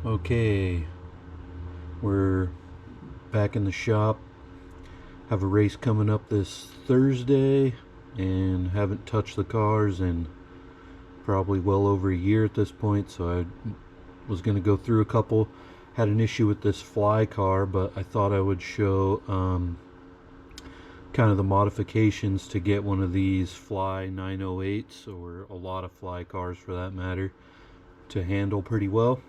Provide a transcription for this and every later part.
Okay, we're back in the shop. Have a race coming up this Thursday and haven't touched the cars in probably well over a year at this point, so I was going to go through a couple. Had an issue with this fly car, but I thought I would show kind of the modifications to get one of these fly 908s, or a lot of fly cars for that matter, to handle pretty well.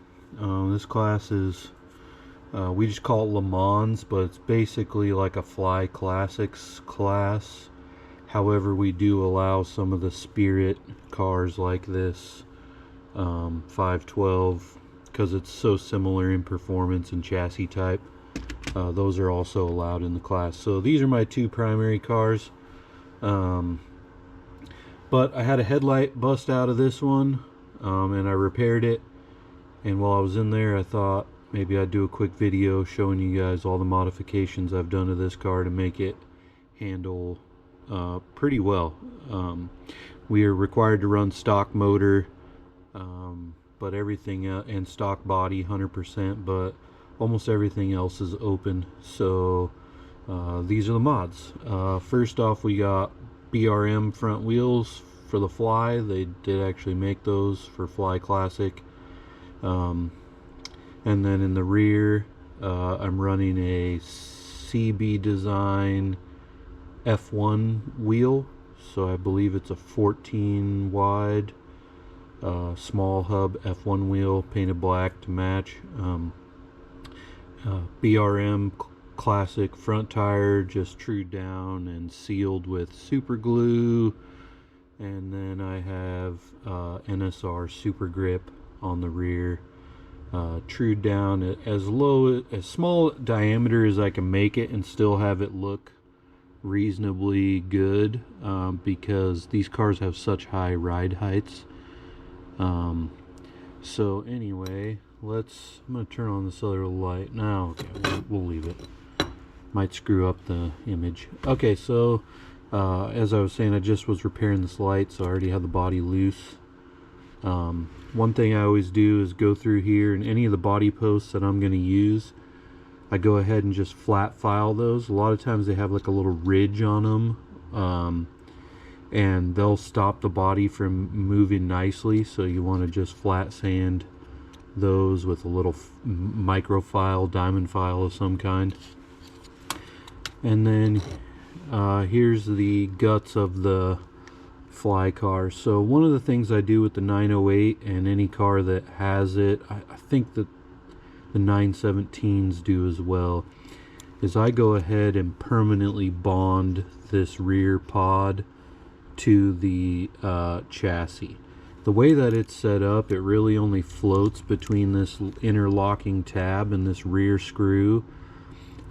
This class is we just call it Le Mans, but it's basically like a Fly Classics class. However, we do allow some of the Spirit cars like this 512, because it's so similar in performance and chassis type. Those are also allowed in the class. So these are my two primary cars. But I had a headlight bust out of this one, and I repaired it. And while I was in there, I thought maybe I'd do a quick video showing you guys all the modifications I've done to this car to make it handle pretty well. We are required to run stock motor, but everything and stock body 100%, but almost everything else is open. So these are the mods. First off, we got BRM front wheels for the Fly. They did actually make those for Fly Classic. And then in the rear, I'm running a CB Design F1 wheel, so I believe it's a 14 wide small hub F1 wheel, painted black to match. BRM Classic front tire, just trued down and sealed with super glue. And then I have NSR Super Grip on the rear, trued down at as small diameter as I can make it and still have it look reasonably good, because these cars have such high ride heights. So anyway, I'm gonna turn on this other light now. Okay, we'll leave it. Might screw up the image. Okay, so as I was saying, I just was repairing this light, so I already had the body loose. One thing I always do is go through here, and any of the body posts that I'm going to use, I go ahead and just flat file those. A lot of times they have like a little ridge on them, and they'll stop the body from moving nicely, so you want to just flat sand those with a little micro file, diamond file of some kind. And then here's the guts of the Fly car. So one of the things I do with the 908 and any car that has it, I think that the 917s do as well, is I go ahead and permanently bond this rear pod to the chassis. The way that it's set up, it really only floats between this interlocking tab and this rear screw,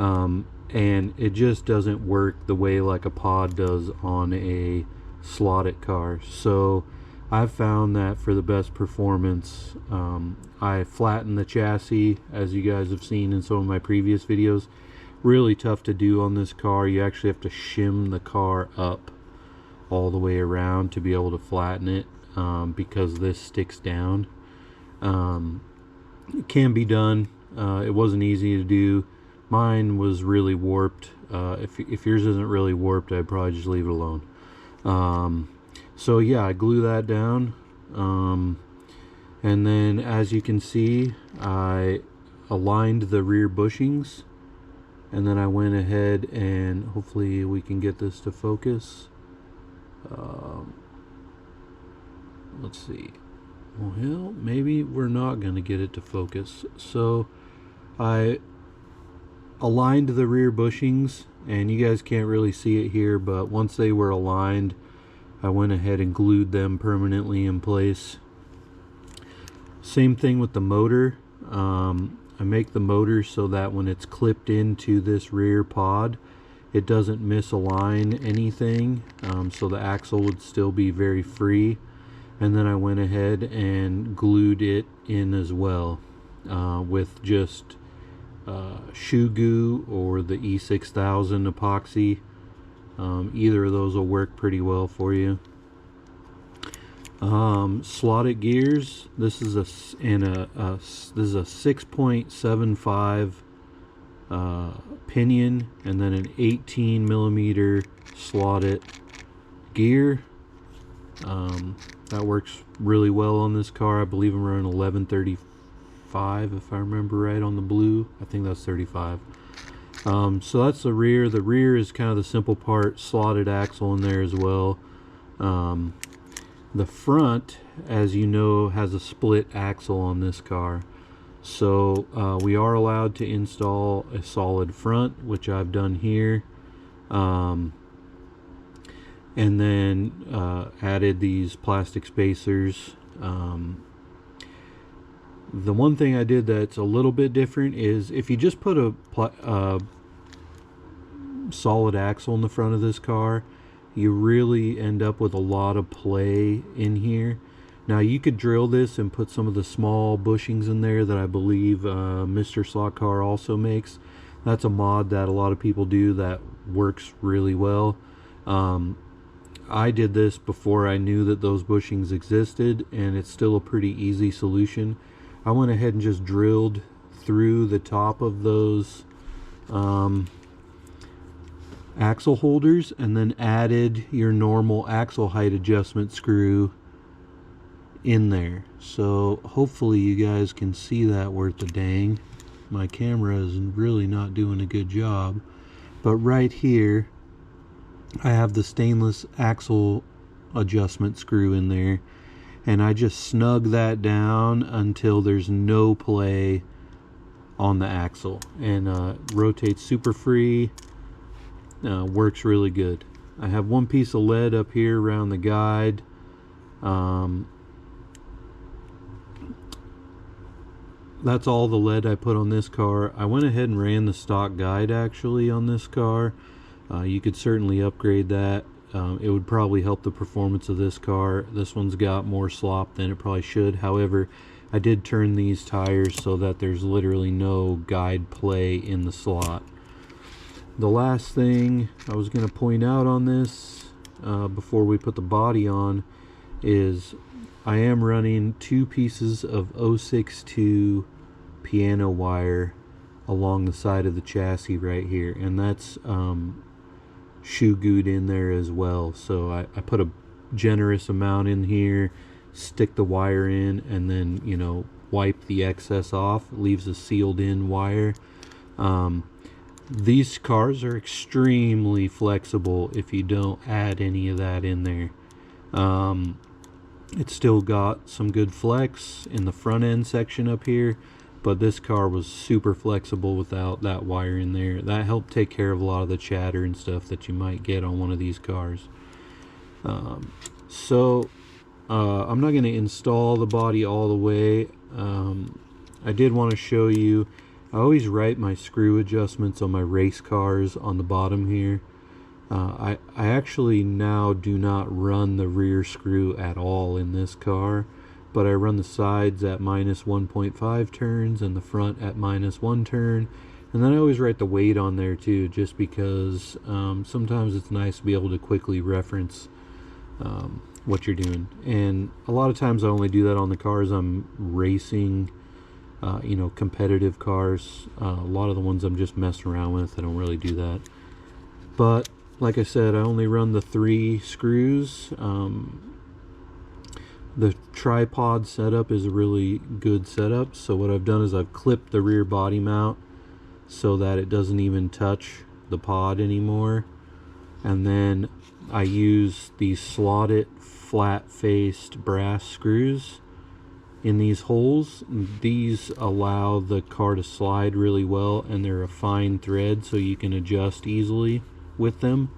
and it just doesn't work the way like a pod does on a slotted car. So I've found that for the best performance, I flatten the chassis, as you guys have seen in some of my previous videos. Really tough to do on this car. You actually have to shim the car up all the way around to be able to flatten it, because this sticks down. It can be done. It wasn't easy to do. Mine was really warped. If yours isn't really warped, I'd probably just leave it alone. So yeah, I glue that down, and then as you can see, I aligned the rear bushings, and then I went ahead and hopefully we can get this to focus. Let's see. Well, maybe we're not going to get it to focus. So I aligned the rear bushings, and you guys can't really see it here, but once they were aligned, I went ahead and glued them permanently in place. Same thing with the motor. I make the motor so that when it's clipped into this rear pod, it doesn't misalign anything, so the axle would still be very free. And then I went ahead and glued it in as well, with just shoe goo or the E6000 epoxy. Either of those will work pretty well for you. Slotted gears. This is a 6.75 pinion, and then an 18 millimeter slotted gear. That works really well on this car. I believe I'm running 1135 if I remember right on the blue. I think that's 35. So that's the rear. The rear is kind of the simple part, slotted axle in there as well. The front, as you know, has a split axle on this car. So we are allowed to install a solid front, which I've done here. And then added these plastic spacers. The one thing I did that's a little bit different is if you just put a solid axle in the front of this car, you really end up with a lot of play in here. Now you could drill this and put some of the small bushings in there that I believe Mr. Slot Car also makes. That's a mod that a lot of people do that works really well. I did this before I knew that those bushings existed, and it's still a pretty easy solution. I went ahead and just drilled through the top of those axle holders, and then added your normal axle height adjustment screw in there. So hopefully you guys can see that worth a dang. My camera is really not doing a good job, but right here I have the stainless axle adjustment screw in there, and I just snug that down until there's no play on the axle, and rotates super free. Works really good. I have one piece of lead up here around the guide. That's all the lead I put on this car. I went ahead and ran the stock guide actually on this car. You could certainly upgrade that. It would probably help the performance of this car. This one's got more slop than it probably should. However, I did turn these tires so that there's literally no guide play in the slot. The last thing I was going to point out on this before we put the body on is I am running 2 pieces of 062 piano wire along the side of the chassis right here, and that's shoe glued in there as well. So I put a generous amount in here, stick the wire in, and then, you know, wipe the excess off. It leaves a sealed in wire. These cars are extremely flexible if you don't add any of that in there. It's still got some good flex in the front end section up here, but this car was super flexible without that wire in there. That helped take care of a lot of the chatter and stuff that you might get on one of these cars. I'm not going to install the body all the way. I did want to show you, I always write my screw adjustments on my race cars on the bottom here. I actually now do not run the rear screw at all in this car, but I run the sides at minus 1.5 turns and the front at minus 1 turn. And then I always write the weight on there too, just because sometimes it's nice to be able to quickly reference what you're doing. And a lot of times I only do that on the cars I'm racing, you know, competitive cars. A lot of the ones I'm just messing around with, I don't really do that. But like I said, I only run the 3 screws. The tripod setup is a really good setup. So what I've done is I've clipped the rear body mount so that it doesn't even touch the pod anymore. And then I use these slotted flat-faced brass screws in these holes. These allow the car to slide really well, and they're a fine thread so you can adjust easily with them.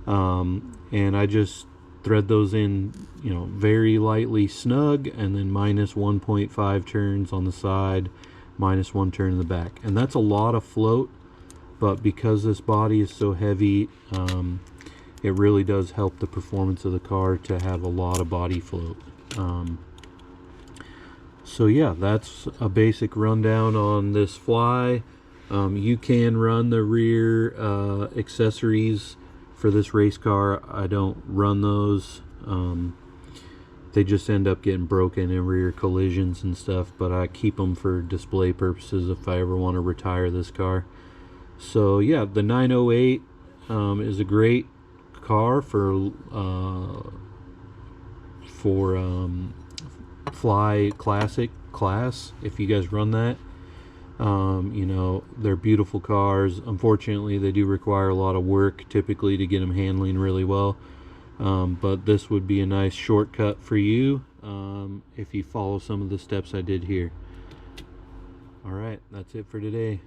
And I just thread those in, you know, very lightly snug, and then minus 1.5 turns on the side, minus 1 turn in the back. And that's a lot of float, but because this body is so heavy, it really does help the performance of the car to have a lot of body float. So yeah, that's a basic rundown on this Fly. You can run the rear accessories for this race car. I don't run those. they just end up getting broken in rear collisions and stuff, but I keep them for display purposes if I ever want to retire this car. So yeah, the 908 is a great car for Fly Classic class, if you guys run that. You know, they're beautiful cars. Unfortunately, they do require a lot of work typically to get them handling really well. But this would be a nice shortcut for you if you follow some of the steps I did here. Alright, that's it for today.